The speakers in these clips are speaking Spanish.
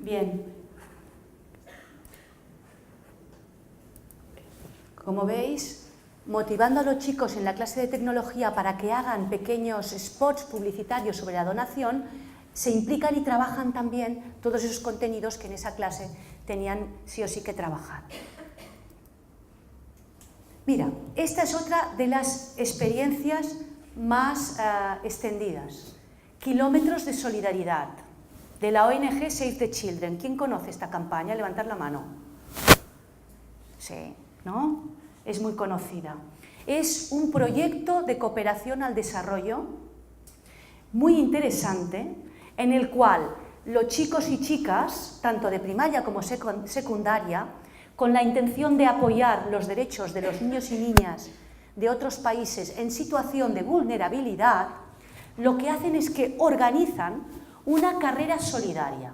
Bien. Como veis, motivando a los chicos en la clase de tecnología para que hagan pequeños spots publicitarios sobre la donación, se implican y trabajan también todos esos contenidos que en esa clase tenían sí o sí que trabajar. Mira, esta es otra de las experiencias más extendidas. Kilómetros de solidaridad, de la ONG Save the Children. ¿Quién conoce esta campaña? Levantar la mano. Sí, ¿no? Es muy conocida. Es un proyecto de cooperación al desarrollo muy interesante, en el cual los chicos y chicas, tanto de primaria como secundaria, con la intención de apoyar los derechos de los niños y niñas de otros países en situación de vulnerabilidad, lo que hacen es que organizan una carrera solidaria,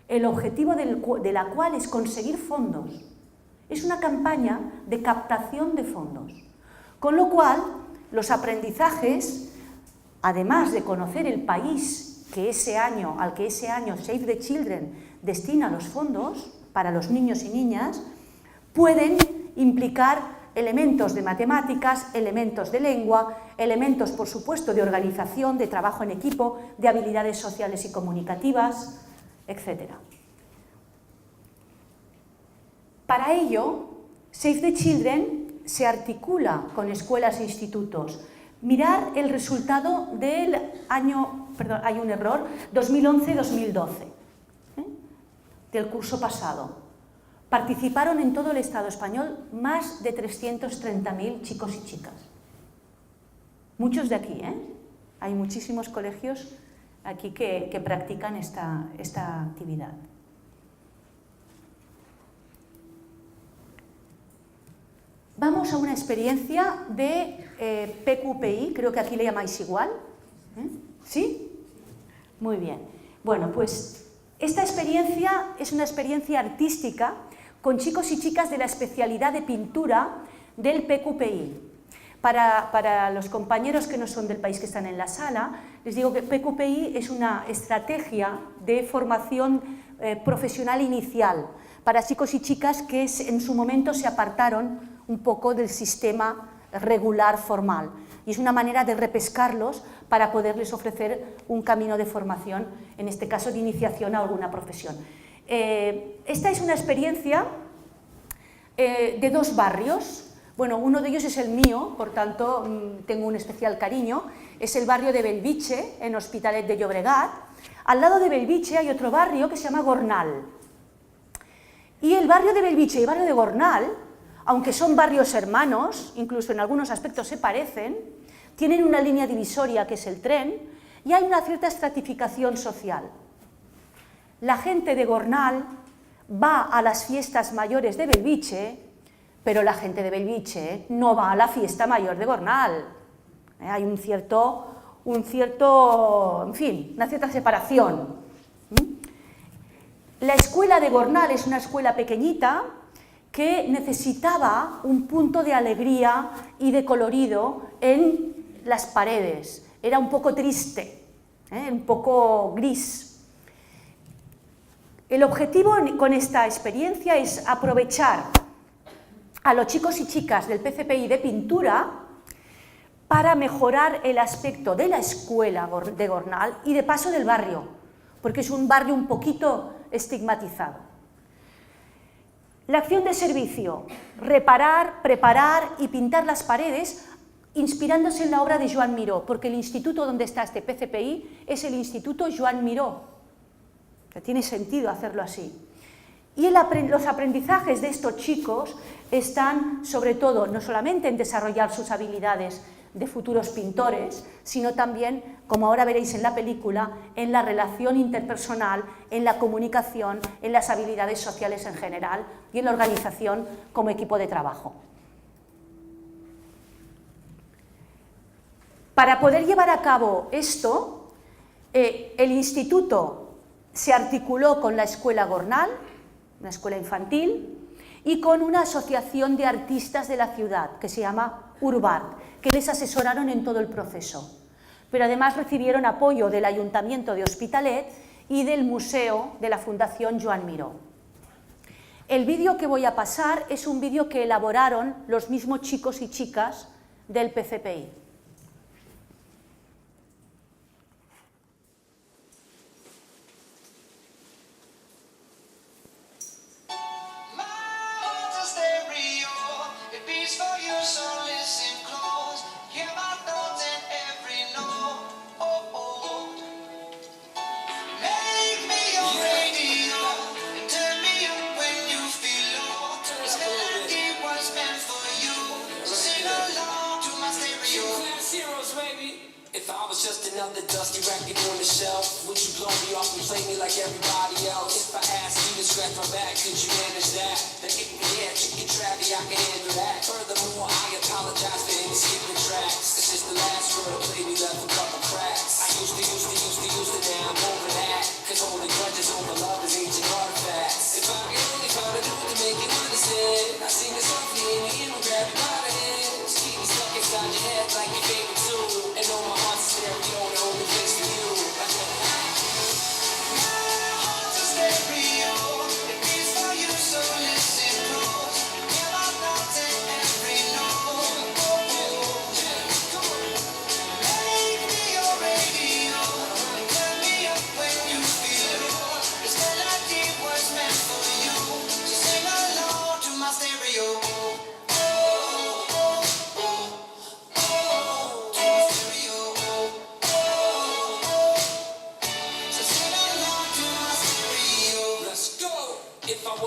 el objetivo de la cual es conseguir fondos. Es una campaña de captación de fondos, con lo cual los aprendizajes, además de conocer el país al que ese año Save the Children destina los fondos para los niños y niñas, pueden implicar elementos de matemáticas, elementos de lengua, elementos, por supuesto, de organización, de trabajo en equipo, de habilidades sociales y comunicativas, etc. Para ello, Save the Children se articula con escuelas e institutos. Mirar el resultado del año, perdón, hay un error, 2011-2012, del curso pasado. Participaron en todo el Estado español más de 330.000 chicos y chicas. Muchos de aquí, ¿eh? Hay muchísimos colegios aquí que practican esta actividad. Vamos a una experiencia de PQPI, creo que aquí le llamáis igual. ¿Sí? Muy bien. Bueno, pues esta experiencia es una experiencia artística con chicos y chicas de la especialidad de pintura del PQPI. Para los compañeros que no son del país que están en la sala, les digo que PQPI es una estrategia de formación profesional inicial para chicos y chicas que en su momento se apartaron un poco del sistema regular formal. Y es una manera de repescarlos para poderles ofrecer un camino de formación, en este caso de iniciación a alguna profesión. Esta es una experiencia de dos barrios. Bueno, uno de ellos es el mío, por tanto tengo un especial cariño. Es el barrio de Bellvitge, en Hospitalet de Llobregat. Al lado de Bellvitge hay otro barrio que se llama Gornal. Y el barrio de Bellvitge y el barrio de Gornal, aunque son barrios hermanos, incluso en algunos aspectos se parecen, tienen una línea divisoria que es el tren y hay una cierta estratificación social. La gente de Gornal va a las fiestas mayores de Bellvitge, pero la gente de Bellvitge no va a la fiesta mayor de Gornal. Hay una cierta separación. La escuela de Gornal es una escuela pequeñita que necesitaba un punto de alegría y de colorido en las paredes. Era un poco triste, un poco gris. El objetivo con esta experiencia es aprovechar a los chicos y chicas del PCPI de pintura para mejorar el aspecto de la escuela de Gornal y de paso del barrio, porque es un barrio un poquito estigmatizado. La acción de servicio, reparar, preparar y pintar las paredes inspirándose en la obra de Joan Miró, porque el instituto donde está este PCPI es el Instituto Joan Miró. Tiene sentido hacerlo así. Y los aprendizajes de estos chicos están sobre todo no solamente en desarrollar sus habilidades de futuros pintores, sino también, como ahora veréis en la película, en la relación interpersonal, en la comunicación, en las habilidades sociales en general y en la organización como equipo de trabajo. Para poder llevar a cabo esto, el instituto se articuló con la escuela Gornal, una escuela infantil, y con una asociación de artistas de la ciudad que se llama Urbart, que les asesoraron en todo el proceso. Pero además recibieron apoyo del Ayuntamiento de Hospitalet y del museo de la Fundación Joan Miró. El vídeo que voy a pasar es un vídeo que elaboraron los mismos chicos y chicas del PCPI. Another dusty record on the shelf. Would you blow me off and play me like everybody else? If I asked you to scratch my back, could you manage that? Then if me yeah, chicken trappy, I can handle that. Furthermore, I apologize for any skipping tracks. This is the last word, play me left a couple cracks. I used to, now I'm over that. Cause holding grudges over love is ancient artifacts. If I could only find a dude to make you understand, I sing it softly in the ear and grab you by the hands. Keep me stuck inside your head like your favorite tune. And know my heart's a stereo, the only place for you. My heart's a stereo, it beats for you, so listen close. Hear my thoughts in every note. Make me your radio, and turn me up when you feel low. This melody was meant for you, so sing along to my stereo.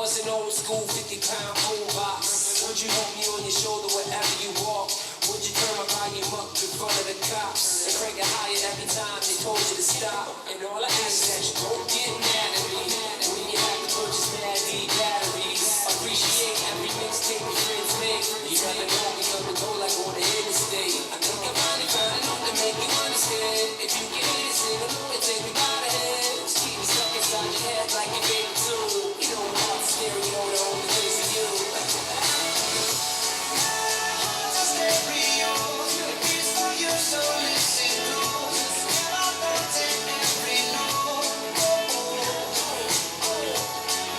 An old school 50-pound boombox. Would you hold me on your shoulder wherever you walk? Would you turn my volume up in front of the cops and crank it higher every time they told you to stop? And all I ask is that you don't get mad at me when you have to purchase mad D batteries. Appreciate every mixtape your friends make. You never know me come and go like on the interstate. I think I finally found a note to make you understand. If you can hear it, sing along and take me by the hands. Keep me stuck inside your head like your favorite tune. You know my heart's a stereo, the only place for you. My heart's a stereo, it beats for you, so listen close. Hear my thoughts in every note.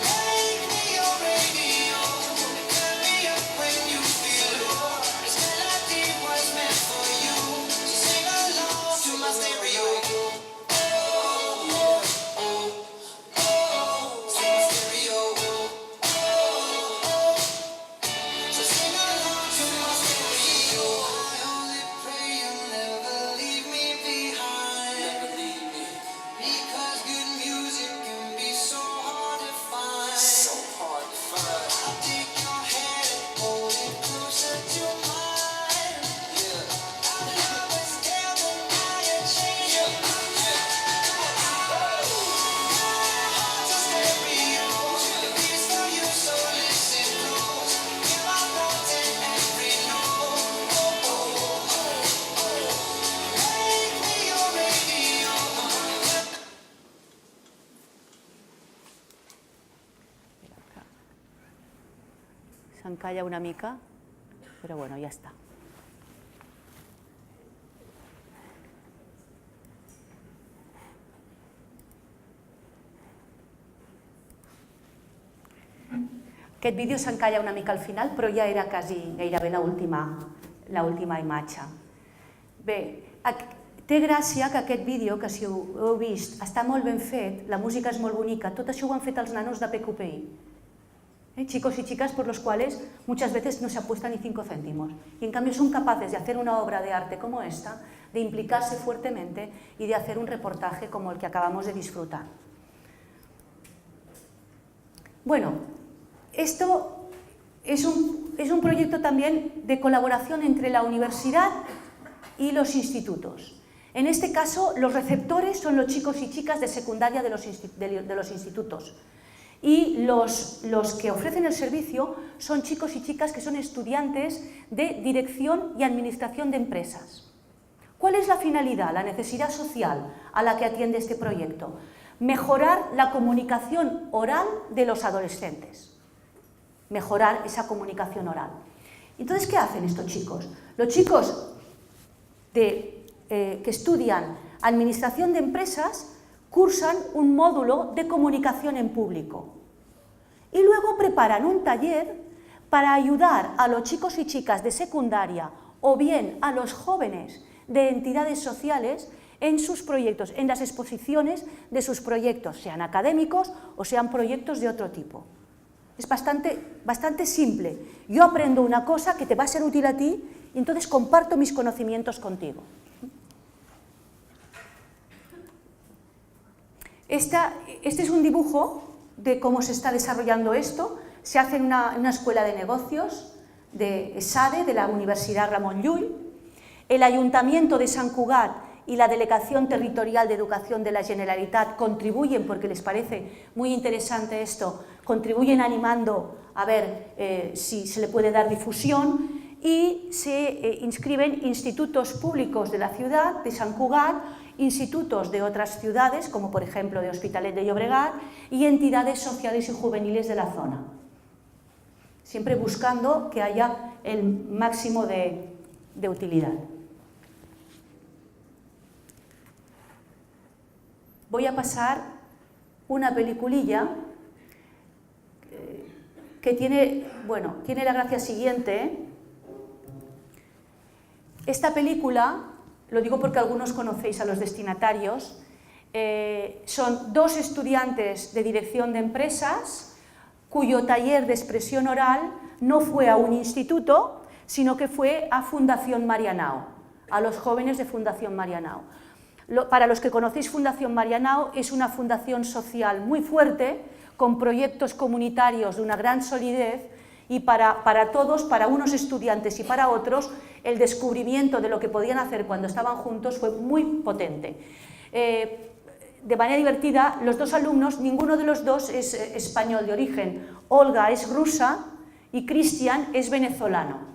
Make me your radio, and turn me up when you feel low. This melody was meant for you, so sing along to my stereo. S'encalla una mica, però bueno, ja està. Aquest vídeo s'encalla una mica al final, però ja era quasi gairebé l'última imatge. Bé, té gràcia que aquest vídeo, que si ho heu vist, està molt ben fet, la música és molt bonica, tot això ho han fet els nanos de PQPI. Chicos y chicas por los cuales muchas veces no se apuesta ni 5 céntimos. Y en cambio son capaces de hacer una obra de arte como esta, de implicarse fuertemente y de hacer un reportaje como el que acabamos de disfrutar. Bueno, esto es un proyecto también de colaboración entre la universidad y los institutos. En este caso, los receptores son los chicos y chicas de secundaria de los institutos. Y los que ofrecen el servicio son chicos y chicas que son estudiantes de dirección y administración de empresas. ¿Cuál es la finalidad, la necesidad social a la que atiende este proyecto? Mejorar la comunicación oral de los adolescentes. Mejorar esa comunicación oral. Entonces, ¿qué hacen estos chicos? Los chicos que estudian administración de empresas cursan un módulo de comunicación en público y luego preparan un taller para ayudar a los chicos y chicas de secundaria o bien a los jóvenes de entidades sociales en sus proyectos, en las exposiciones de sus proyectos, sean académicos o sean proyectos de otro tipo. Es bastante simple. Yo aprendo una cosa que te va a ser útil a ti y entonces comparto mis conocimientos contigo. Este es un dibujo de cómo se está desarrollando esto. Se hace en una escuela de negocios de SADE, de la Universidad Ramon Llull. El Ayuntamiento de Sant Cugat y la Delegación Territorial de Educación de la Generalitat contribuyen, porque les parece muy interesante esto, contribuyen animando a ver si se le puede dar difusión, y se inscriben institutos públicos de la ciudad de Sant Cugat, institutos de otras ciudades, como por ejemplo de Hospitalet de Llobregat, y entidades sociales y juveniles de la zona, siempre buscando que haya el máximo de utilidad. Voy a pasar una peliculilla que tiene la gracia siguiente. Esta película, lo digo porque algunos conocéis a los destinatarios, son dos estudiantes de dirección de empresas cuyo taller de expresión oral no fue a un instituto, sino que fue a Fundación Marianao, a los jóvenes de Fundación Marianao. Para los que conocéis Fundación Marianao, es una fundación social muy fuerte, con proyectos comunitarios de una gran solidez, y para todos, para unos estudiantes y para otros, el descubrimiento de lo que podían hacer cuando estaban juntos fue muy potente. De manera divertida, los dos alumnos, ninguno de los dos es español de origen. Olga es rusa y Cristian es venezolano.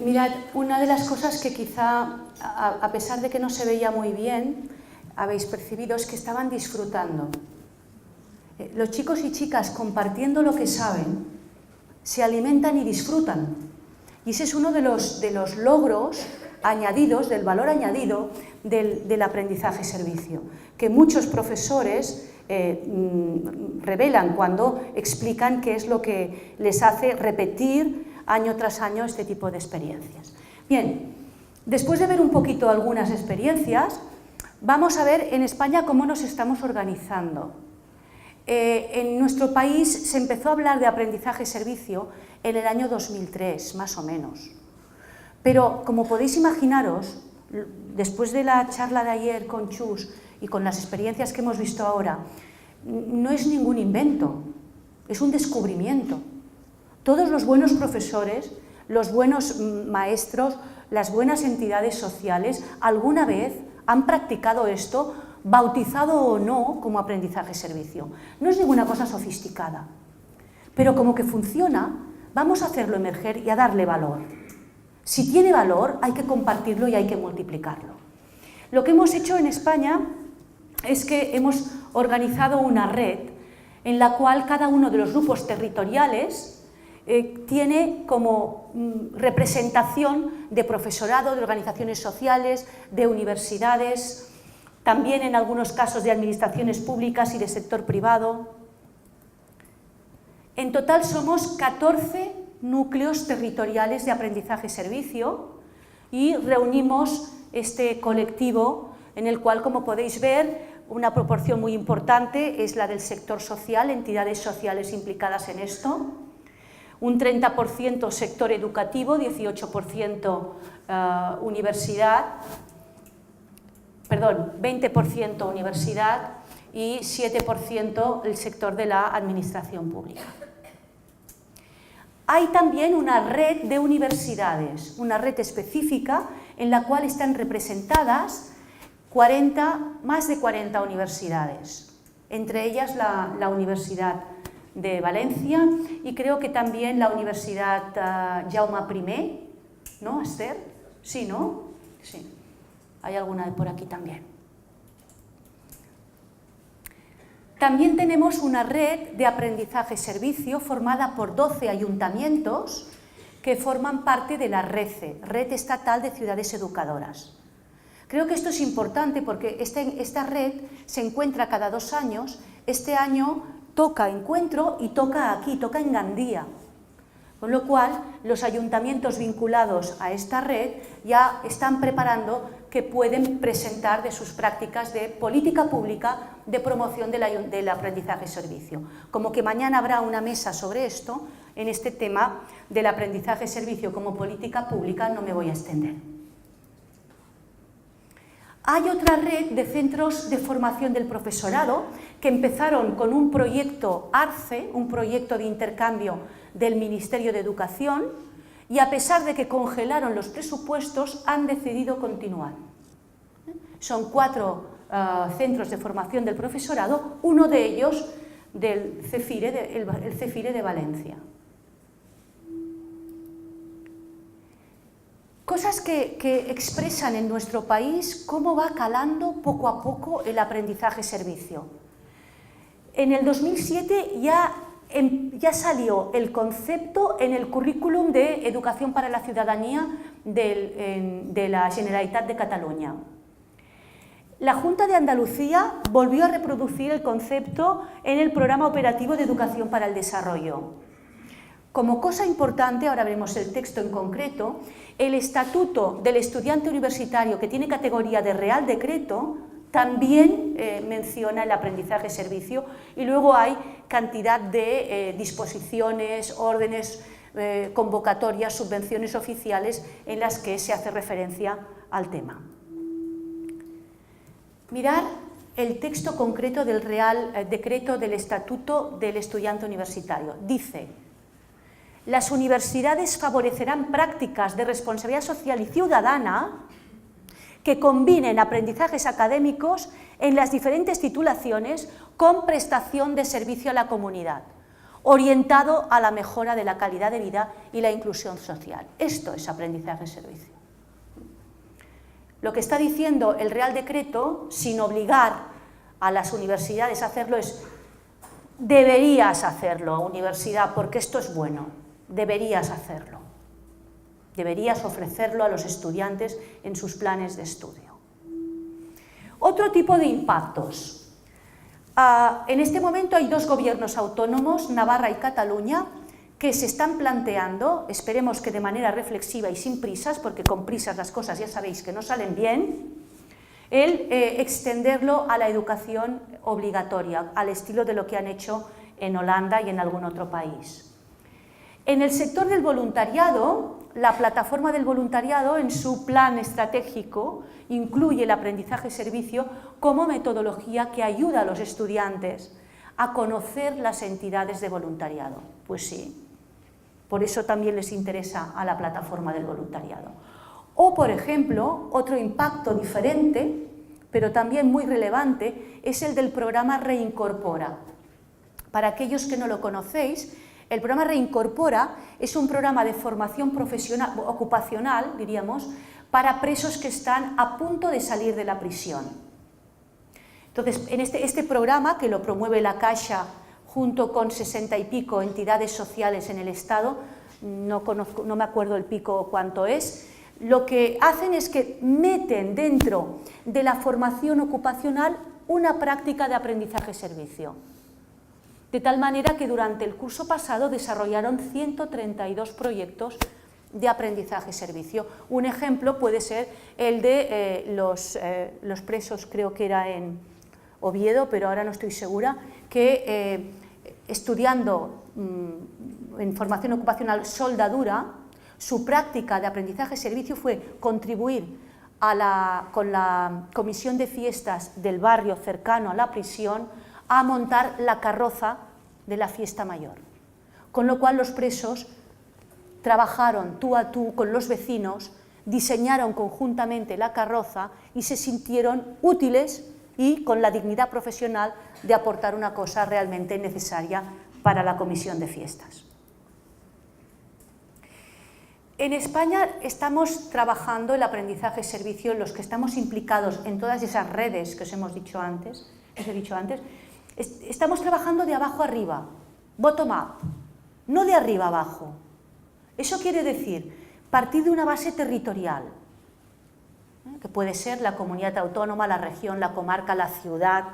Mirad, una de las cosas que quizá, a pesar de que no se veía muy bien, habéis percibido es que estaban disfrutando. Los chicos y chicas, compartiendo lo que saben, se alimentan y disfrutan. Y ese es uno de los logros añadidos, del valor añadido del aprendizaje-servicio, que muchos profesores revelan cuando explican qué es lo que les hace repetir año tras año este tipo de experiencias. Bien, después de ver un poquito algunas experiencias, vamos a ver en España cómo nos estamos organizando. En nuestro país se empezó a hablar de aprendizaje-servicio en el año 2003, más o menos. Pero, como podéis imaginaros, después de la charla de ayer con Chus y con las experiencias que hemos visto ahora, no es ningún invento, es un descubrimiento. Todos los buenos profesores, los buenos maestros, las buenas entidades sociales, alguna vez han practicado esto, bautizado o no como aprendizaje-servicio. No es ninguna cosa sofisticada, pero como que funciona, vamos a hacerlo emerger y a darle valor. Si tiene valor, hay que compartirlo y hay que multiplicarlo. Lo que hemos hecho en España es que hemos organizado una red en la cual cada uno de los grupos territoriales tiene como representación de profesorado, de organizaciones sociales, de universidades, también en algunos casos de administraciones públicas y de sector privado. En total somos 14 núcleos territoriales de aprendizaje-servicio y reunimos este colectivo en el cual, como podéis ver, una proporción muy importante es la del sector social, entidades sociales implicadas en esto, un 30% sector educativo, 18% universidad, perdón, 20% universidad y 7% el sector de la administración pública. Hay también una red de universidades, una red específica en la cual están representadas más de 40 universidades, entre ellas la Universidad de Valencia y creo que también la Universidad Jaume I, ¿no, Esther? Sí, ¿no? Sí. Hay alguna por aquí también. También tenemos una red de aprendizaje-servicio formada por 12 ayuntamientos que forman parte de la RECE, Red Estatal de Ciudades Educadoras. Creo que esto es importante porque esta red se encuentra cada 2 años. Este año toca Encuentro y toca aquí, toca en Gandía. Con lo cual, los ayuntamientos vinculados a esta red ya están preparando que pueden presentar de sus prácticas de política pública de promoción del aprendizaje-servicio. Como que mañana habrá una mesa sobre esto, en este tema del aprendizaje-servicio como política pública no me voy a extender. Hay otra red de centros de formación del profesorado que empezaron con un proyecto ARCE, un proyecto de intercambio del Ministerio de Educación, y a pesar de que congelaron los presupuestos, han decidido continuar. Son 4 centros de formación del profesorado, uno de ellos del CEFIRE, el CEFIRE de Valencia. Cosas que expresan en nuestro país cómo va calando poco a poco el aprendizaje-servicio. En el 2007 ya salió el concepto en el currículum de Educación para la Ciudadanía de la Generalitat de Cataluña. La Junta de Andalucía volvió a reproducir el concepto en el Programa Operativo de Educación para el Desarrollo. Como cosa importante, ahora veremos el texto en concreto, el Estatuto del Estudiante Universitario, que tiene categoría de Real Decreto, también menciona el aprendizaje-servicio y luego hay cantidad de disposiciones, órdenes, convocatorias, subvenciones oficiales en las que se hace referencia al tema. Mirad el texto concreto del Real Decreto del Estatuto del Estudiante Universitario. Dice: las universidades favorecerán prácticas de responsabilidad social y ciudadana que combinen aprendizajes académicos en las diferentes titulaciones con prestación de servicio a la comunidad. orientado a la mejora de la calidad de vida y la inclusión social. Esto es aprendizaje-servicio. Lo que está diciendo el Real Decreto, sin obligar a las universidades a hacerlo, es: deberías hacerlo, universidad, porque esto es bueno, deberías hacerlo. Deberías ofrecerlo a los estudiantes en sus planes de estudio. Otro tipo de impactos. En este momento hay 2 gobiernos autónomos, Navarra y Cataluña, que se están planteando, esperemos que de manera reflexiva y sin prisas, porque con prisas las cosas ya sabéis que no salen bien, el extenderlo a la educación obligatoria, al estilo de lo que han hecho en Holanda y en algún otro país. En el sector del voluntariado, la plataforma del voluntariado en su plan estratégico incluye el aprendizaje-servicio como metodología que ayuda a los estudiantes a conocer las entidades de voluntariado. Pues sí, por eso también les interesa a la plataforma del voluntariado. O, por ejemplo, otro impacto diferente, pero también muy relevante, es el del programa Reincorpora. Para aquellos que no lo conocéis, el programa Reincorpora es un programa de formación profesional, ocupacional, diríamos, para presos que están a punto de salir de la prisión. Entonces, en este programa, que lo promueve la Caixa junto con 60 y pico entidades sociales en el Estado, no me acuerdo el pico cuánto es, lo que hacen es que meten dentro de la formación ocupacional una práctica de aprendizaje-servicio. De tal manera que durante el curso pasado desarrollaron 132 proyectos de aprendizaje-servicio. Un ejemplo puede ser el de los presos, creo que era en Oviedo, pero ahora no estoy segura, que estudiando en formación ocupacional soldadura, su práctica de aprendizaje-servicio fue contribuir con la comisión de fiestas del barrio cercano a la prisión a montar la carroza de la fiesta mayor. Con lo cual los presos trabajaron tú a tú con los vecinos, diseñaron conjuntamente la carroza y se sintieron útiles y con la dignidad profesional de aportar una cosa realmente necesaria para la comisión de fiestas. En España estamos trabajando el aprendizaje-servicio, en los que estamos implicados en todas esas redes que os he dicho antes, estamos trabajando de abajo arriba, bottom up, no de arriba abajo. Eso quiere decir partir de una base territorial, que puede ser la comunidad autónoma, la región, la comarca, la ciudad.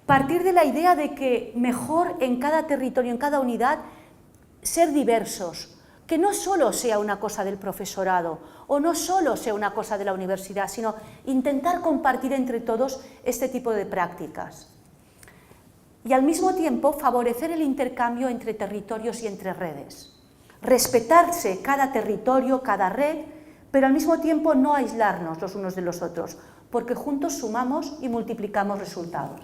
Partir de la idea de que mejor en cada territorio, en cada unidad, ser diversos, que no solo sea una cosa del profesorado o no solo sea una cosa de la universidad, sino intentar compartir entre todos este tipo de prácticas. Y al mismo tiempo favorecer el intercambio entre territorios y entre redes. Respetarse cada territorio, cada red, pero al mismo tiempo no aislarnos los unos de los otros, porque juntos sumamos y multiplicamos resultados.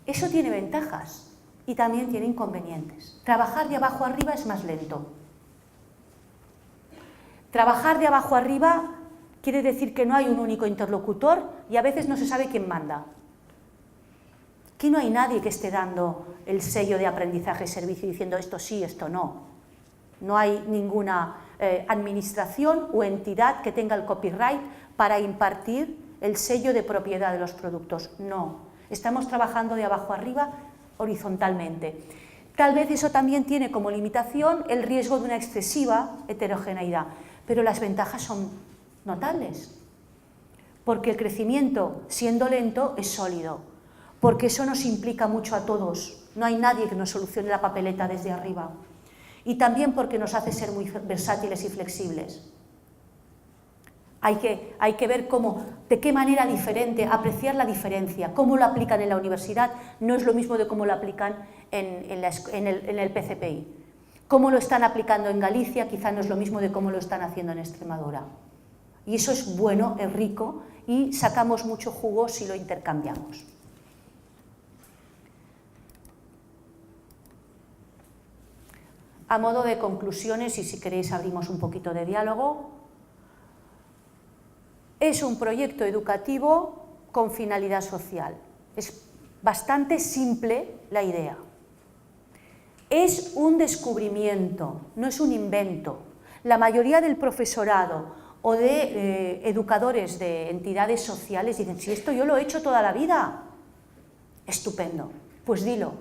Eso tiene ventajas y también tiene inconvenientes. Trabajar de abajo arriba es más lento. Trabajar de abajo arriba quiere decir que no hay un único interlocutor y a veces no se sabe quién manda. Aquí no hay nadie que esté dando el sello de aprendizaje-servicio diciendo esto sí, esto no. No hay ninguna administración o entidad que tenga el copyright para impartir el sello de propiedad de los productos. No, estamos trabajando de abajo arriba horizontalmente. Tal vez eso también tiene como limitación el riesgo de una excesiva heterogeneidad, pero las ventajas son notables, porque el crecimiento, siendo lento, es sólido, porque eso nos implica mucho a todos, no hay nadie que nos solucione la papeleta desde arriba, y también porque nos hace ser muy versátiles y flexibles. Hay que ver de qué manera diferente, apreciar la diferencia, cómo lo aplican en la universidad, no es lo mismo de cómo lo aplican en el PCPI. Cómo lo están aplicando en Galicia quizá no es lo mismo de cómo lo están haciendo en Extremadura. Y eso es bueno, es rico y sacamos mucho jugo si lo intercambiamos. A modo de conclusiones, y si queréis abrimos un poquito de diálogo, es un proyecto educativo con finalidad social. Es bastante simple la idea. Es un descubrimiento, no es un invento. La mayoría del profesorado o de educadores de entidades sociales dicen, si esto yo lo he hecho toda la vida, estupendo, pues dilo,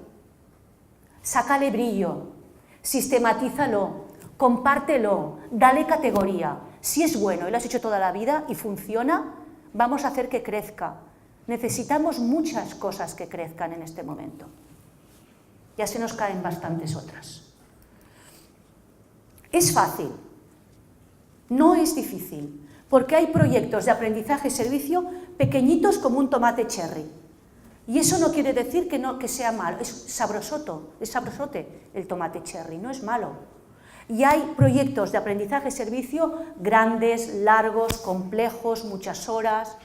sácale brillo, sistematízalo, compártelo, dale categoría. Si es bueno y lo has hecho toda la vida y funciona, vamos a hacer que crezca. Necesitamos muchas cosas que crezcan en este momento. Ya se nos caen bastantes otras. Es fácil, no es difícil, porque hay proyectos de aprendizaje-servicio pequeñitos como un tomate cherry. Y eso no quiere decir que sea malo, es sabrosote el tomate cherry, no es malo. Y hay proyectos de aprendizaje-servicio grandes, largos, complejos, muchas horas,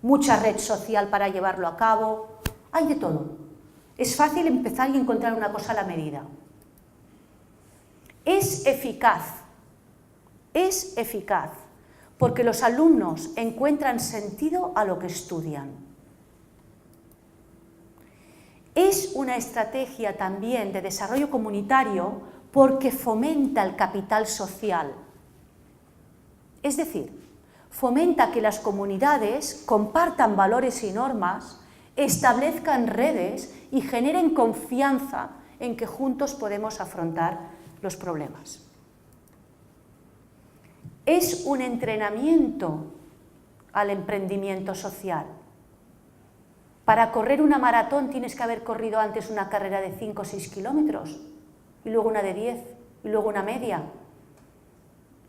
mucha red social para llevarlo a cabo, hay de todo. Es fácil empezar y encontrar una cosa a la medida. Es eficaz, porque los alumnos encuentran sentido a lo que estudian. Es una estrategia también de desarrollo comunitario porque fomenta el capital social. Es decir, fomenta que las comunidades compartan valores y normas, establezcan redes y generen confianza en que juntos podemos afrontar los problemas. Es un entrenamiento al emprendimiento social. Para correr una maratón tienes que haber corrido antes una carrera de 5 o 6 kilómetros, y luego una de 10, y luego una media.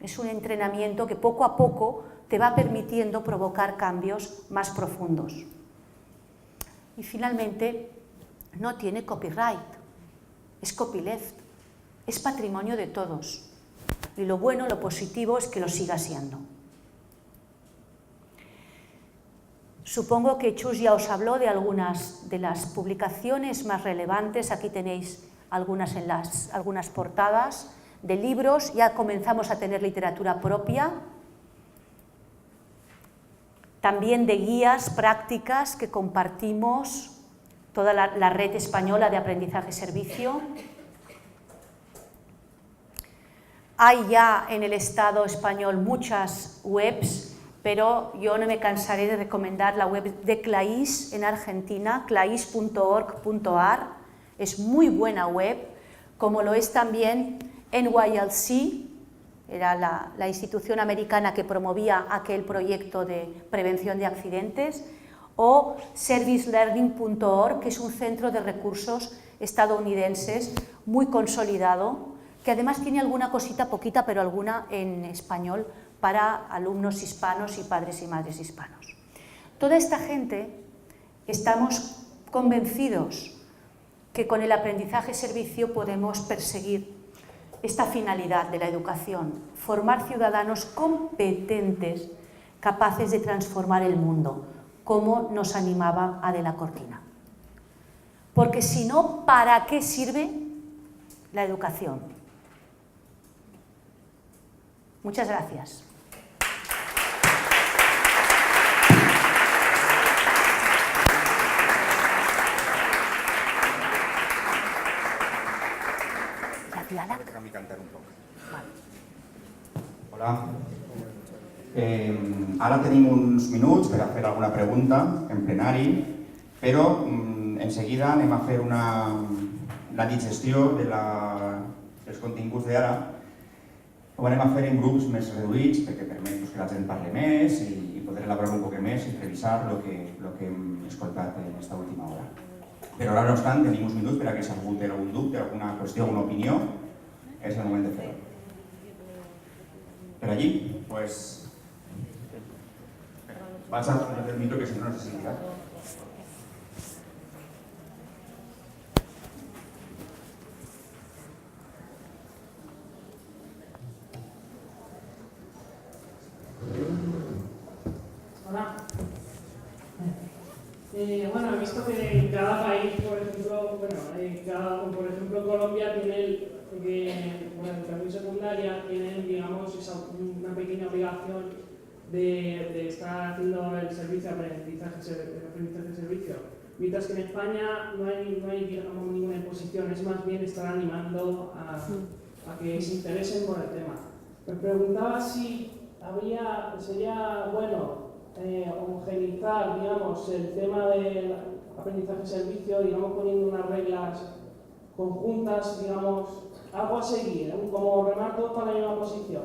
Es un entrenamiento que poco a poco te va permitiendo provocar cambios más profundos. Y finalmente, no tiene copyright, es copyleft, es patrimonio de todos. Y lo bueno, lo positivo es que lo siga siendo. Supongo que Chus ya os habló de algunas de las publicaciones más relevantes. Aquí tenéis algunas portadas de libros. Ya comenzamos a tener literatura propia. También de guías prácticas que compartimos toda la red española de aprendizaje-servicio. Hay ya en el Estado español muchas webs, pero yo no me cansaré de recomendar la web de CLAIS en Argentina, clais.org.ar. Es muy buena web, como lo es también NYLC, era la institución americana que promovía aquel proyecto de prevención de accidentes, o servicelearning.org, que es un centro de recursos estadounidenses muy consolidado, que además tiene alguna cosita, poquita, pero alguna en español para alumnos hispanos y padres y madres hispanos. Toda esta gente estamos convencidos que con el aprendizaje-servicio podemos perseguir esta finalidad de la educación, formar ciudadanos competentes, capaces de transformar el mundo, como nos animaba Adela Cortina. Porque si no, ¿para qué sirve la educación? Muchas gracias. Déjame cantar un poc. Vale. Hola. Ara tenim uns minuts per a fer alguna pregunta en plenari, però en seguida anem a fer la digestió dels continguts d'ara. Ho anem a fer en grups més reduïts perquè permet que la gent parli més i poder elaborar un poc més i revisar el que hem escoltat en aquesta última hora. Però ara, no obstant, tenim uns minuts per a que si algú té algun dubte, alguna qüestió, alguna opinió, és el moment de fer-ho. Per allí, doncs... Vaig a prendre el micro, que si no se sentirà. Hola. Bueno, he visto que en cada país, por ejemplo, por ejemplo Colombia tiene la educación secundaria tiene, digamos, una pequeña obligación de estar haciendo el servicio de aprendizaje-servicio. Mientras que en España no hay digamos, ninguna imposición, es más bien estar animando a que se interesen por el tema. Me preguntaba si sería bueno homogeneizar, digamos, el tema del aprendizaje-servicio, digamos, poniendo unas reglas conjuntas, digamos, algo a seguir, como remar todos para la misma posición.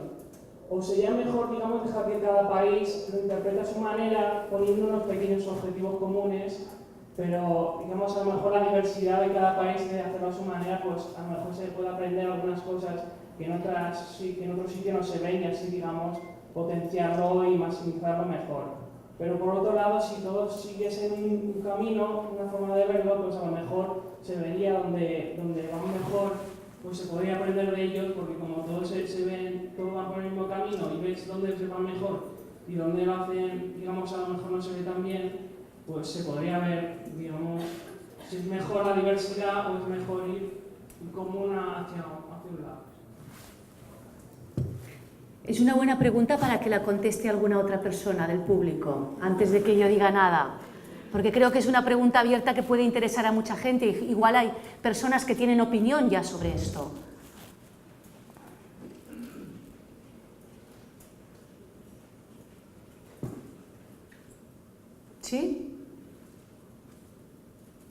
O sería mejor, digamos, dejar que cada país lo interprete a su manera, poniendo unos pequeños objetivos comunes, pero, digamos, a lo mejor la diversidad de cada país de hacerlo a su manera, pues a lo mejor se puede aprender algunas cosas que en otros sitios no se ven y así, digamos, potenciarlo y maximizarlo mejor. Pero por otro lado, si todos siguiesen un camino, una forma de verlo, pues a lo mejor se vería donde van mejor, pues se podría aprender de ellos, porque como todos se ven, todos van por el mismo camino y ves dónde se van mejor y dónde lo hacen, digamos, a lo mejor no se ve tan bien, pues se podría ver, digamos, si es mejor la diversidad o es mejor ir comuna hacia un lado. Es una buena pregunta para que la conteste alguna otra persona del público, antes de que yo diga nada. Porque creo que es una pregunta abierta que puede interesar a mucha gente. Igual hay personas que tienen opinión ya sobre esto. ¿Sí?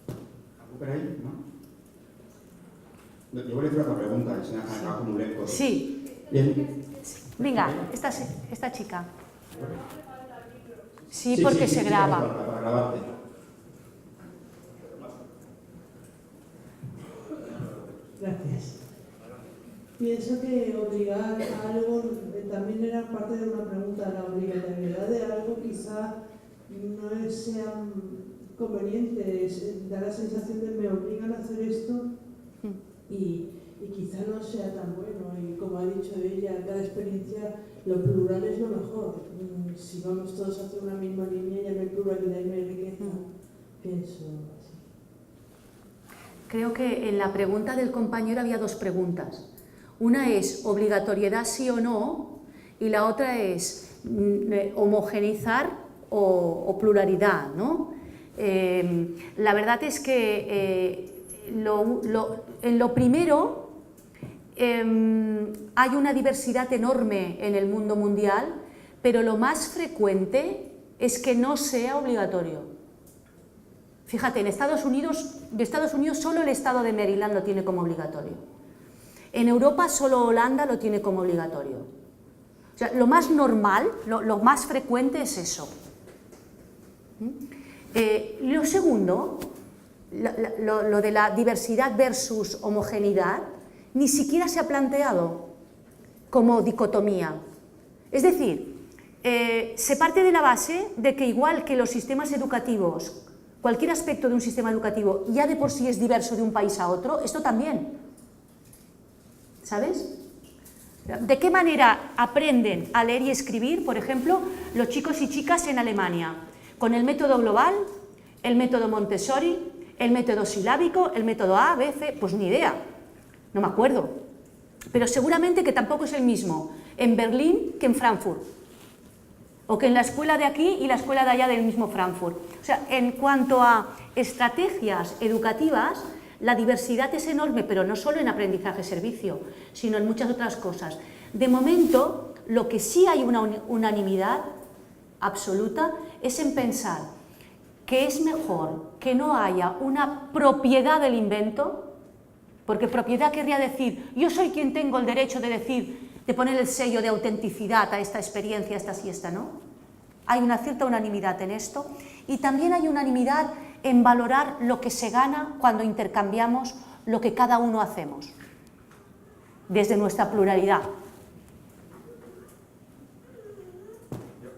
¿Algú per ahí? No? Jo volia fer una pregunta, que se n'ha com un eco. Sí. Bien. Venga, esta chica. Sí, porque se graba. Para grabarte. Gracias. Pienso que obligar a algo también era parte de una pregunta. La obligatoriedad de algo quizá no sea conveniente, da la sensación de me obligan a hacer esto y quizá no sea tan bueno. Y como ha dicho ella, cada experiencia, lo plural es lo mejor. Si vamos todos hacia una misma línea, ya no hay pluralidad y no hay riqueza. Pienso así. Creo que en la pregunta del compañero había dos preguntas. Una es obligatoriedad sí o no, y la otra es homogeneizar o pluralidad, ¿no? La verdad es que en lo primero hay una diversidad enorme en el mundo mundial, pero lo más frecuente es que no sea obligatorio. Fíjate, de Estados Unidos solo el estado de Maryland lo tiene como obligatorio. En Europa solo Holanda lo tiene como obligatorio. O sea, lo más normal, lo más frecuente es eso. Lo segundo, lo de la diversidad versus homogeneidad, ni siquiera se ha planteado como dicotomía. Es decir, se parte de la base de que igual que los sistemas educativos, cualquier aspecto de un sistema educativo ya de por sí es diverso de un país a otro, esto también. ¿Sabes? ¿De qué manera aprenden a leer y escribir, por ejemplo, los chicos y chicas en Alemania? ¿Con el método global, el método Montessori, el método silábico, el método A, B, C? Pues ni idea, no me acuerdo. Pero seguramente que tampoco es el mismo en Berlín que en Frankfurt. O que en la escuela de aquí y la escuela de allá del mismo Frankfurt. O sea, en cuanto a estrategias educativas, la diversidad es enorme, pero no solo en aprendizaje-servicio, sino en muchas otras cosas. De momento, lo que sí hay una unanimidad absoluta es en pensar que es mejor que no haya una propiedad del invento, porque propiedad querría decir, yo soy quien tengo el derecho de decir, de poner el sello de autenticidad a esta experiencia, esta sí, esta no. Hay una cierta unanimidad en esto y también hay unanimidad en valorar lo que se gana cuando intercambiamos lo que cada uno hacemos, desde nuestra pluralidad.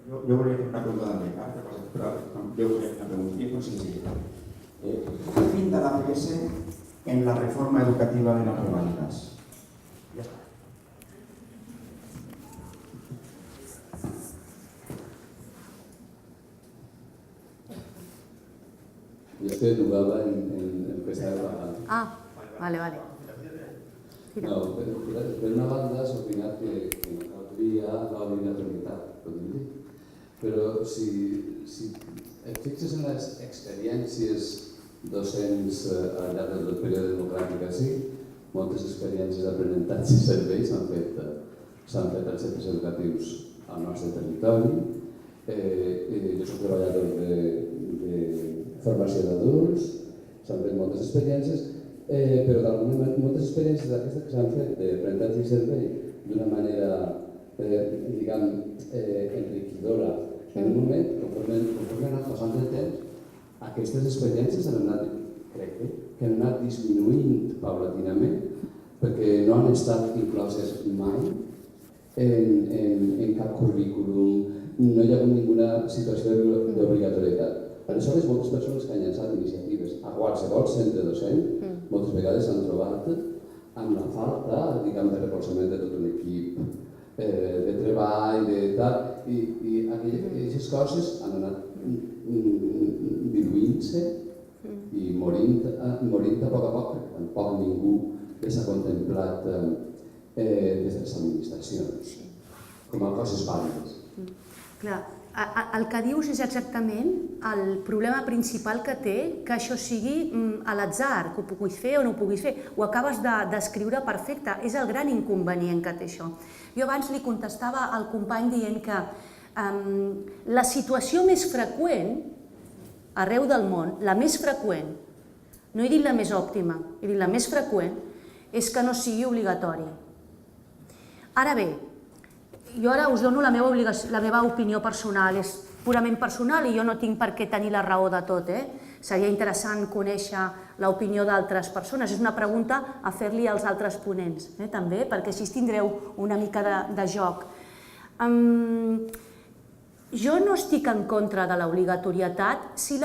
Jo volia fer una pregunta també, però jo volia fer una pregunta, i és molt senzilla. ¿Qué pinta la PS en la reforma educativa de Nacho Valls? Ya está. Yo estoy educada en empezar a... Ah, vale. Tira. No, per una banda s'ha opinat que caldria l'obligatorietat, podem dir. Però si et fixes en les experiències docents al llarg del període democràtic així, moltes experiències d'aprenentatge i serveis s'han fet als centres educatius al nostre territori. Jo soc treballador de formació d'adults, s'han fet moltes experiències, però moltes experiències d'aquestes que s'han fet d'aprenentatge i servei d'una manera, diguem, enriquidora. En un moment, conforme ha anat passant el temps, aquestes experiències han anat, crec que han anat disminuint paulatinament, perquè no han estat incloses mai en cap currículum, no hi ha hagut ninguna situació d'obligatorietat. Aleshores, moltes persones que han llançat iniciatives a qualsevol centre docent, moltes vegades s'han trobat amb la falta, diguem, de recolzament de tot un equip, de treball, de tal, i aquestes coses han anat diluint-se i morint a poc, perquè tampoc ningú les ha contemplat des de les administracions, com a coses vàlides. Clar, el que dius és exactament el problema principal que té que això sigui a l'atzar, que ho puguis fer o no ho puguis fer. Ho acabes de descriure perfecte, és el gran inconvenient que té això. Jo abans li contestava al company dient que la situació més freqüent arreu del món, la més freqüent, no he dit la més òptima, he dit la més freqüent, és que no sigui obligatori. Ara bé, jo ara us dono la meva opinió personal, és purament personal i jo no tinc per què tenir la raó de tot. Seria interessant conèixer l'opinió d'altres persones. És una pregunta a fer-li als altres ponents, també, perquè així tindreu una mica de joc. Jo no estic en contra de l'obligatorietat si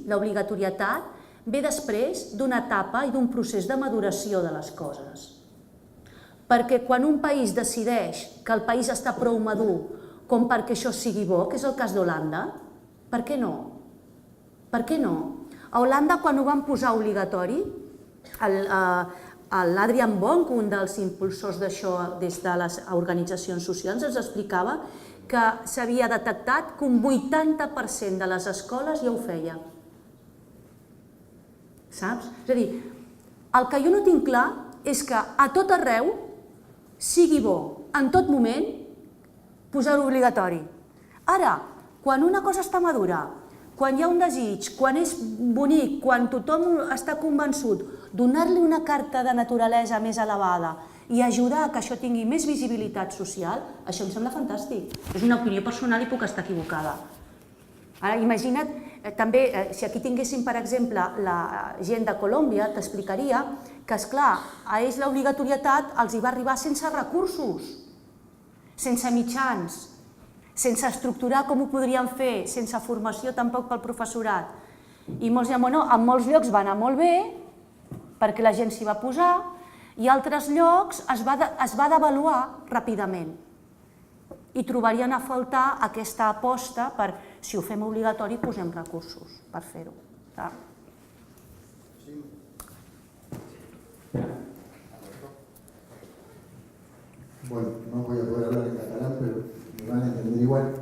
l'obligatorietat ve després d'una etapa i d'un procés de maduració de les coses. Perquè quan un país decideix que el país està prou madur com perquè això sigui bo, que és el cas d'Holanda, per què no? Per què no? A Holanda, quan ho van posar obligatori, l'Adrian Bonk, un dels impulsors d'això des de les organitzacions socials, ens explicava que s'havia detectat que un 80% de les escoles ja ho feia. Saps? És a dir, el que jo no tinc clar és que a tot arreu sigui bo, en tot moment, posar-ho obligatori. Ara, quan una cosa està madura, quan hi ha un desig, quan és bonic, quan tothom està convençut, donar-li una carta de naturalesa més elevada i ajudar a que això tingui més visibilitat social, això em sembla fantàstic. És una opinió personal i puc estar equivocada. Ara, imagina't, també, si aquí tinguéssim, per exemple, la gent de Colòmbia, t'explicaria que, esclar, a ells l'obligatorietat els hi va arribar sense recursos, sense mitjans, sense estructurar com ho podrien fer, sense formació tampoc pel professorat. I molts diuen, bueno, en molts llocs va anar molt bé, perquè la gent s'hi va posar, i altres llocs es va devaluar ràpidament. I trobarien a faltar aquesta aposta per, si ho fem obligatori, posem recursos per fer-ho. Bueno, no voy a poder hablar en catalán, pero me van a entender igual.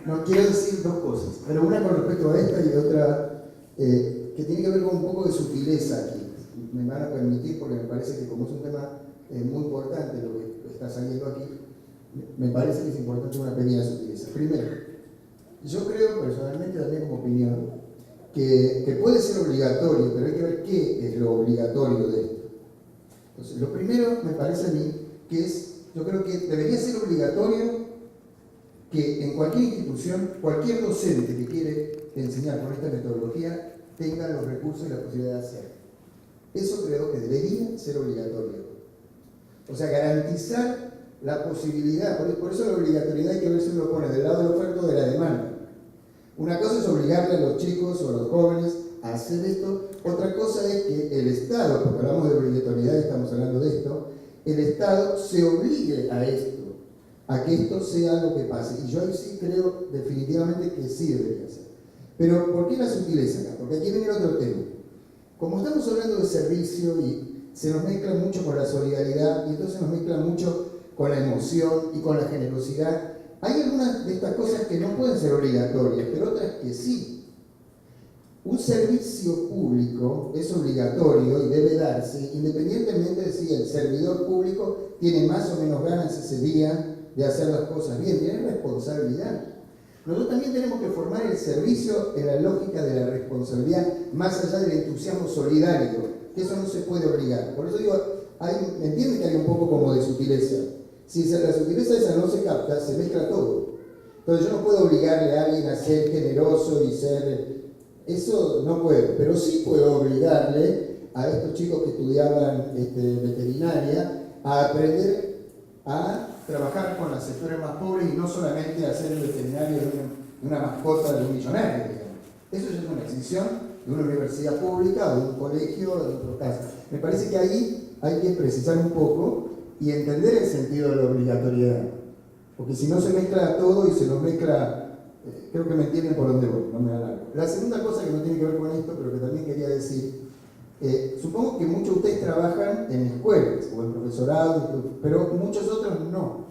No, quiero decir dos cosas, pero una con respecto a esta y otra que tiene que ver con un poco de sutileza aquí. Me van a permitir, porque me parece que como es un tema muy importante lo que está saliendo aquí, me parece que es importante una pequeña sutileza. Primero, yo creo personalmente, también como opinión, que puede ser obligatorio, pero hay que ver qué es lo obligatorio de esto. Entonces, lo primero me parece a mí que es, yo creo que debería ser obligatorio que en cualquier institución, cualquier docente que quiere enseñar con esta metodología tenga los recursos y la posibilidad de hacerlo. Eso creo que debería ser obligatorio. O sea, garantizar la posibilidad, por eso la obligatoriedad hay que ver si uno lo pone del lado de la oferta o de la demanda. Una cosa es obligarle a los chicos o a los jóvenes a hacer esto, otra cosa es que el Estado, porque hablamos de obligatoriedad y estamos hablando de esto, el Estado se obligue a esto, a que esto sea algo que pase. Y yo ahí sí creo definitivamente que sí debería ser. Pero ¿por qué la sutileza acá? Porque aquí viene otro tema. Como estamos hablando de servicio y se nos mezcla mucho con la solidaridad y entonces nos mezcla mucho con la emoción y con la generosidad, hay algunas de estas cosas que no pueden ser obligatorias, pero otras que sí. un servicio público es obligatorio y debe darse independientemente de si el servidor público tiene más o menos ganas ese día de hacer las cosas bien, tiene responsabilidad. Nosotros también tenemos que formar el servicio en la lógica de la responsabilidad, más allá del entusiasmo solidario, que eso no se puede obligar. Por eso digo, ¿me entienden que hay un poco como de sutileza? Si la sutileza esa no se capta, se mezcla todo. Entonces yo no puedo obligarle a alguien a ser generoso y ser... Eso no puedo, pero sí puedo obligarle a estos chicos que estudiaban veterinaria a aprender a trabajar con las sectores más pobres y no solamente a ser el veterinario de una mascota de un millonario, digamos. Eso ya es una decisión de una universidad pública o de un colegio, de otro caso. Me parece que ahí hay que precisar un poco y entender el sentido de la obligatoriedad. Porque si no se mezcla todo y se nos mezcla... creo que me entienden por dónde voy, no me alargo. La segunda cosa que no tiene que ver con esto, pero que también quería decir, supongo que muchos de ustedes trabajan en escuelas o en profesorado, pero muchos otros no.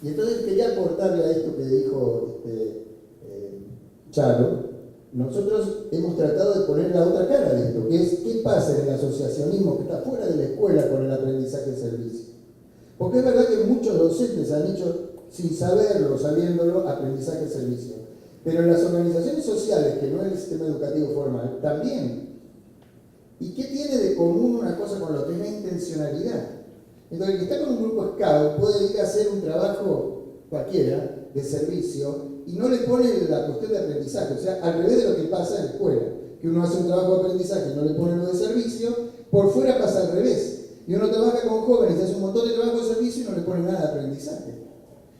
Y entonces quería aportarle a esto que dijo Charo. Nosotros hemos tratado de poner la otra cara de esto, que es qué pasa en el asociacionismo que está fuera de la escuela con el aprendizaje de servicio. Porque es verdad que muchos docentes han hecho, sin saberlo, sabiéndolo, aprendizaje de servicio. Pero en las organizaciones sociales, que no es el sistema educativo formal, también. ¿Y qué tiene de común una cosa con la otra? Es la intencionalidad. Entonces, el que está con un grupo scout puede ir a hacer un trabajo cualquiera de servicio y no le pone la cuestión de aprendizaje. O sea, al revés de lo que pasa en la escuela, que uno hace un trabajo de aprendizaje y no le pone lo de servicio, por fuera pasa al revés. Y uno trabaja con jóvenes, hace un montón de trabajo de servicio y no le pone nada de aprendizaje.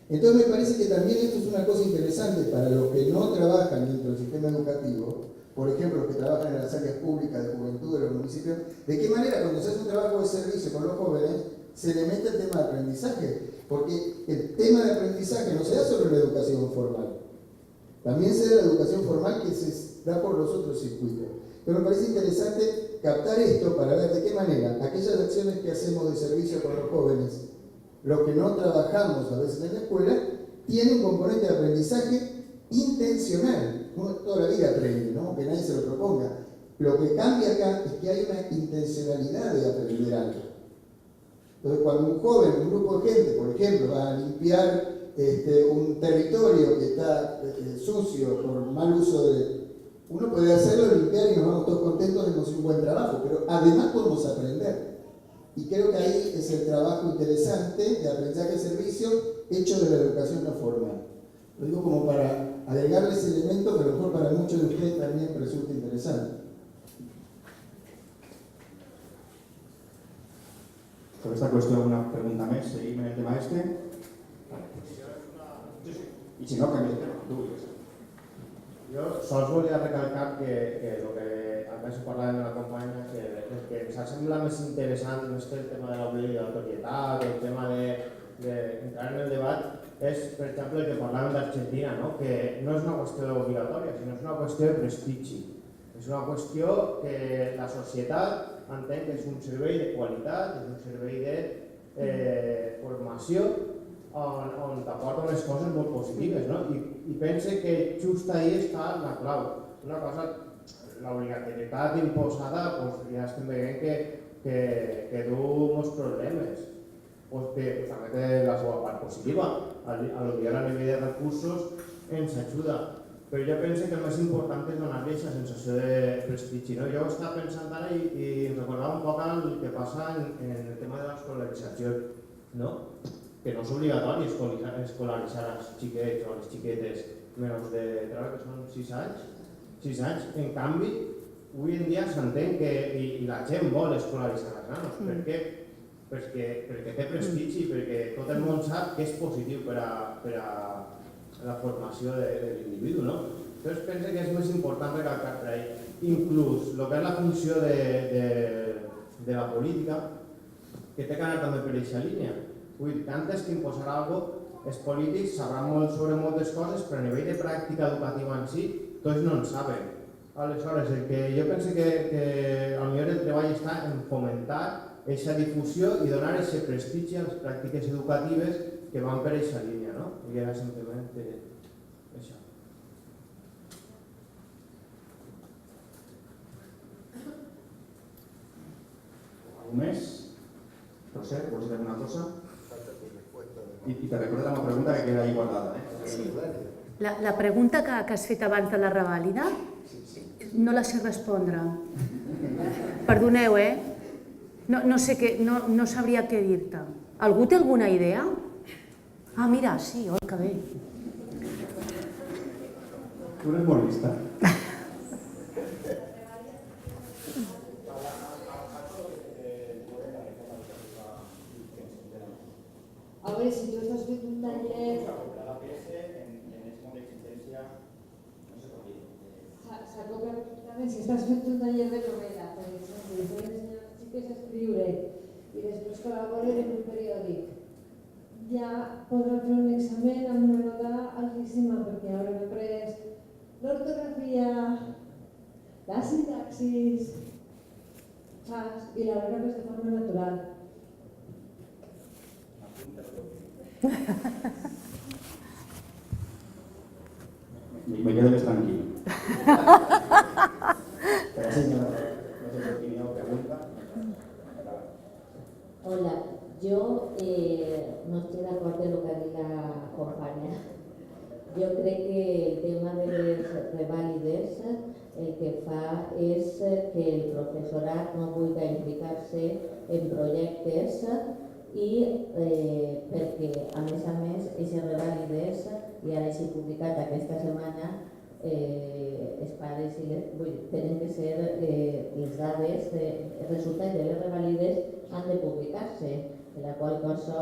Entonces me parece que también esto es una cosa interesante para los que no trabajan dentro del sistema educativo, por ejemplo, los que trabajan en las áreas públicas de juventud de los municipios, de qué manera cuando se hace un trabajo de servicio con los jóvenes se le mete el tema de aprendizaje, porque el tema de aprendizaje no se da sobre la educación formal, también se da la educación formal que se da por los otros circuitos. Pero me parece interesante captar esto para ver de qué manera aquellas acciones que hacemos de servicio con los jóvenes, lo que no trabajamos a veces en la escuela, tiene un componente de aprendizaje intencional. Uno toda la vida aprende, ¿no? Aunque nadie se lo proponga. Lo que cambia acá es que hay una intencionalidad de aprender algo. Entonces, cuando un joven, un grupo de gente, por ejemplo, va a limpiar un territorio que está sucio por mal uso de... Uno puede hacerlo, limpiar y nos vamos todos contentos de que hemos hecho un buen trabajo, pero además podemos aprender. Y creo que ahí es el trabajo interesante de aprendizaje de servicio hecho de la educación no formal. Lo digo como para agregarle ese elemento que a lo mejor para muchos de ustedes también resulta interesante. Sobre esta cuestión, una pregunta más. Seguimos en el tema este. I si no, canvies de tema. Tu vulguis. Jo sols volia recalcar que el que abans parlàvem de la companya, que el que ens sembla més interessant no és que el tema de l'obligatorietat, el tema d'entrar en el debat, és, per exemple, el que parlàvem d'Argentina, no? Que no és una qüestió obligatòria, sinó és una qüestió de prestigi. És una qüestió que la societat entén que és un servei de qualitat, és un servei de formació, on t'aporta unes coses molt positives, no? I pense que just ahí està la clau. Una cosa, l'obligatorietat imposada, ja estem veient que du molts problemes, que també té la seva part positiva. Potser a nivell de recursos ens ajuda, però jo penso que el més important és donar-li aquesta sensació de prestigi. Jo estava pensant ara i em recordava un poc el que passa en el tema de l'escolarització, que no és obligatori escolaritzar els xiquets o les xiquetes menys de, crec que són 6 anys. 6 anys. En canvi, avui en dia s'entén que la gent vol escolaritzar els nanos. Per què? Perquè té prestigi, perquè tot el món sap que és positiu per a la formació de l'individu. Llavors penso que és més important recalcar per ahí. Inclús el que és la funció de la política, que té que anar també per aquesta línia. Vull dir, antes que imposar alguna cosa, els polítics sabran molt sobre moltes coses, però a nivell de pràctica educativa en si, tots no en saben. Aleshores, jo penso que potser el treball està en fomentar aquesta difusió i donar aquest prestigi a les pràctiques educatives que van per aquesta línia, no? I era simplement això. un mes. José, ¿puedes decir alguna cosa? I te recordo la pregunta que queda ahí guardada. Sí. La pregunta que has fet abans de la revàlida no la sé respondre. Perdoneu, No sé què, no sabria què dir-te. Algú té alguna idea? Ah, mira, sí, oi, que bé. Tu eres molt lista. A ver, si tú estás viendo un taller... S'acopla perfectament, si estàs fent un taller de novel·la, per exemple, i puedes ensenyar als xiques a escriure i després col·laboren en un periòdic, ja podran fer un examen amb una nota altíssima perquè hauran après l'ortografia, la sintaxis, saps? I l'hauran après de forma natural. Me quedo més tranquil. Pero señora, no sé si tiene otra pregunta. Hola, yo no estoy de acuerdo en lo que ha dit la companya. Jo crec que el tema de les revàlides el que fa és que el professorat no vulgui implicar-se en projectes i perquè, a més, aquestes revàlides, i ara s'ha publicat aquesta setmana, els pares tenen que ser les dades, els resultats de les revàlides han de publicar-se, en la qual cosa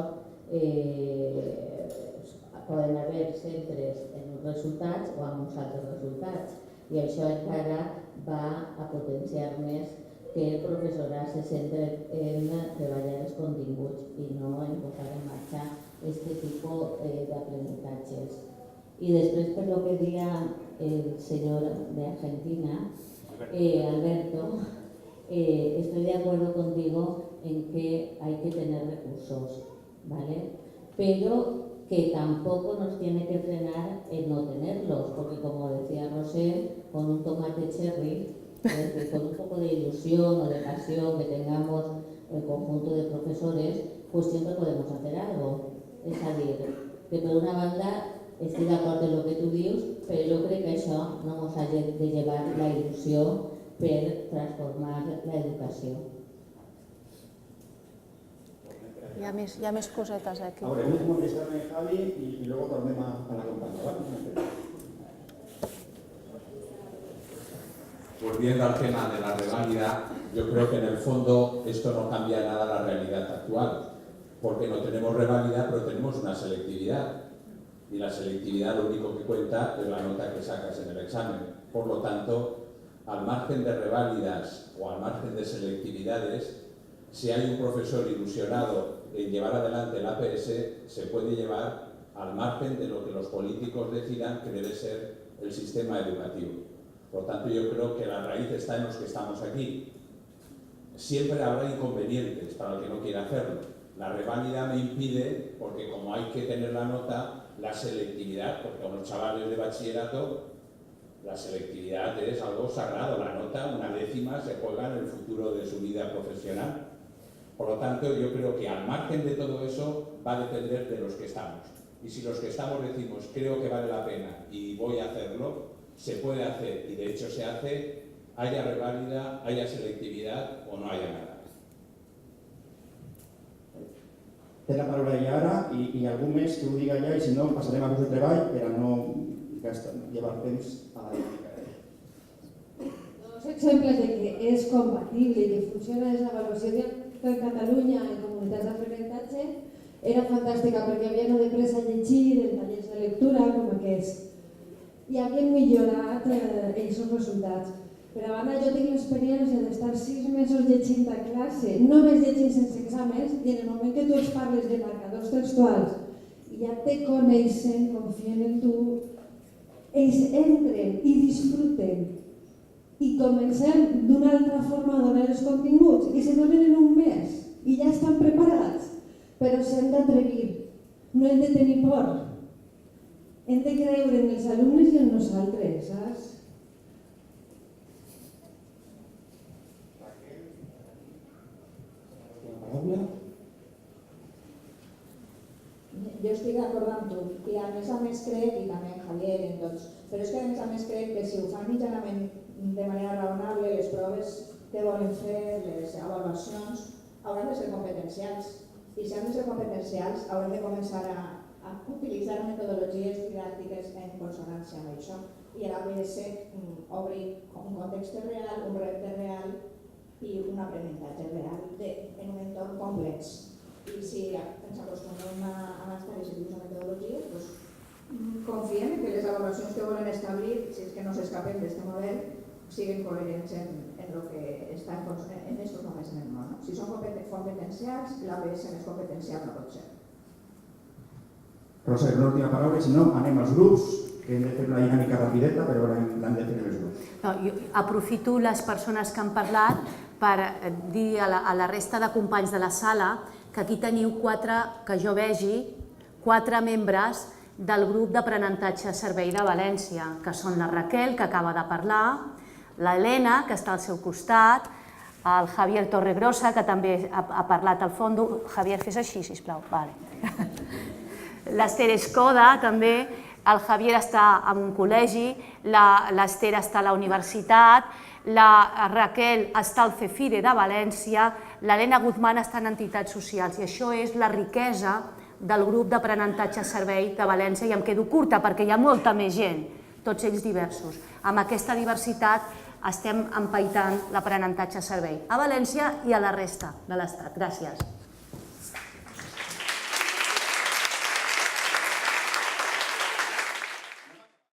poden haver centres en uns resultats o amb uns altres resultats, i això encara va a potenciar més que el professorat se centre en treballar els continguts i no en posar en marxa aquest tipus d'aprenentatges. Y después, por lo que decía el señor de Argentina, Alberto, estoy de acuerdo contigo en que hay que tener recursos, ¿vale? Pero que tampoco nos tiene que frenar en no tenerlos, porque como decía Rosé, con un tomate cherry, con un poco de ilusión o de pasión que tengamos el conjunto de profesores, pues siempre podemos hacer algo. Es decir, que por una banda estic d'acord amb el que tu dius, però jo crec que això no ens ha de llevar la il·lusió per transformar l'educació. Hi ha més cosetes aquí. Ahora, el último mensaje de Javi y luego tornemos a la compañera. Volviendo al tema de la reválida, yo creo que en el fondo esto no cambia nada la realidad actual, porque no tenemos reválida, pero tenemos una selectividad. Y la selectividad lo único que cuenta es la nota que sacas en el examen. Por lo tanto, al margen de reválidas o al margen de selectividades, si hay un profesor ilusionado en llevar adelante el APS, se puede llevar al margen de lo que los políticos decidan que debe ser el sistema educativo. Por lo tanto, yo creo que la raíz está en los que estamos aquí. Siempre habrá inconvenientes para el que no quiera hacerlo. La reválida me impide, porque como hay que tener la nota, la selectividad, porque a los chavales de bachillerato la selectividad es algo sagrado, la nota, una décima, se juega en el futuro de su vida profesional. Por lo tanto, yo creo que al margen de todo eso va a depender de los que estamos. Y si los que estamos decimos, creo que vale la pena y voy a hacerlo, se puede hacer, y de hecho se hace, haya reválida, haya selectividad o no haya nada. Té la paraula ja ara i algú més que ho diga ja i si no passarem a curs de treball per a no llevar temps a la dinàmica. Dos exemples de que és compatible i que funciona l'avaluació de Catalunya en comunitats d'aprenentatge era fantàstica perquè havien après a llegir en tallers de lectura com aquest i havien millorat els resultats. Per a banda, jo tinc l'experiència d'estar 6 mesos llegint a classe, només llegint sense exàmens, i en el moment que tu els parles de marcadors textuals i ja te coneixen, confien en tu, ells entren i disfruten i comencem d'una altra forma a donar els continguts i se donen en un mes i ja estan preparats, però s'han d'atrevir, no hem de tenir por, hem de creure en els alumnes i en nosaltres, saps? jo estic d'acord amb tu, i a més crec, i també en Javier, en tots, però és que a més crec que si ho fan mitjanament de manera raonable, les proves que volen fer, les avaluacions, hauran de ser competencials. I si han de ser competencials, haurem de començar a utilitzar metodologies didàctiques en consonància amb això. I l'ABS obri un context real, un repte real i un aprenentatge real en un entorn complex. I si ens acostumem a estar i seguir una metodologia, doncs confiem que les avaluacions que volen establir, si és que no s'escapen d'aquest model, siguin coherents en el que està en aquests moments en el món. Si són competencials, l'ABS més competencial no pot ser. Rosa, una última paraula, si no, anem als grups, que hem de fer una dinàmica rapideta, però l'hem de fer els grups. Jo aprofito les persones que han parlat per dir a la resta de companys de la sala que aquí teniu que jo vegi, 4 membres del grup d'aprenentatge Servei de València, que són la Raquel, que acaba de parlar, l'Helena, que està al seu costat, el Javier Torregrosa, que també ha parlat al fons. Javier, fes així, sisplau. L'Ester Escoda, també. El Javier està en un col·legi, l'Ester està a la universitat, la Raquel està al CEFIDE de València, l'Helena Guzmán està en entitats socials, i això és la riquesa del grup d'aprenentatge Servei de València, i em quedo curta perquè hi ha molta més gent, tots ells diversos. Amb aquesta diversitat estem empaitant l'aprenentatge Servei a València i a la resta de l'Estat. Gràcies.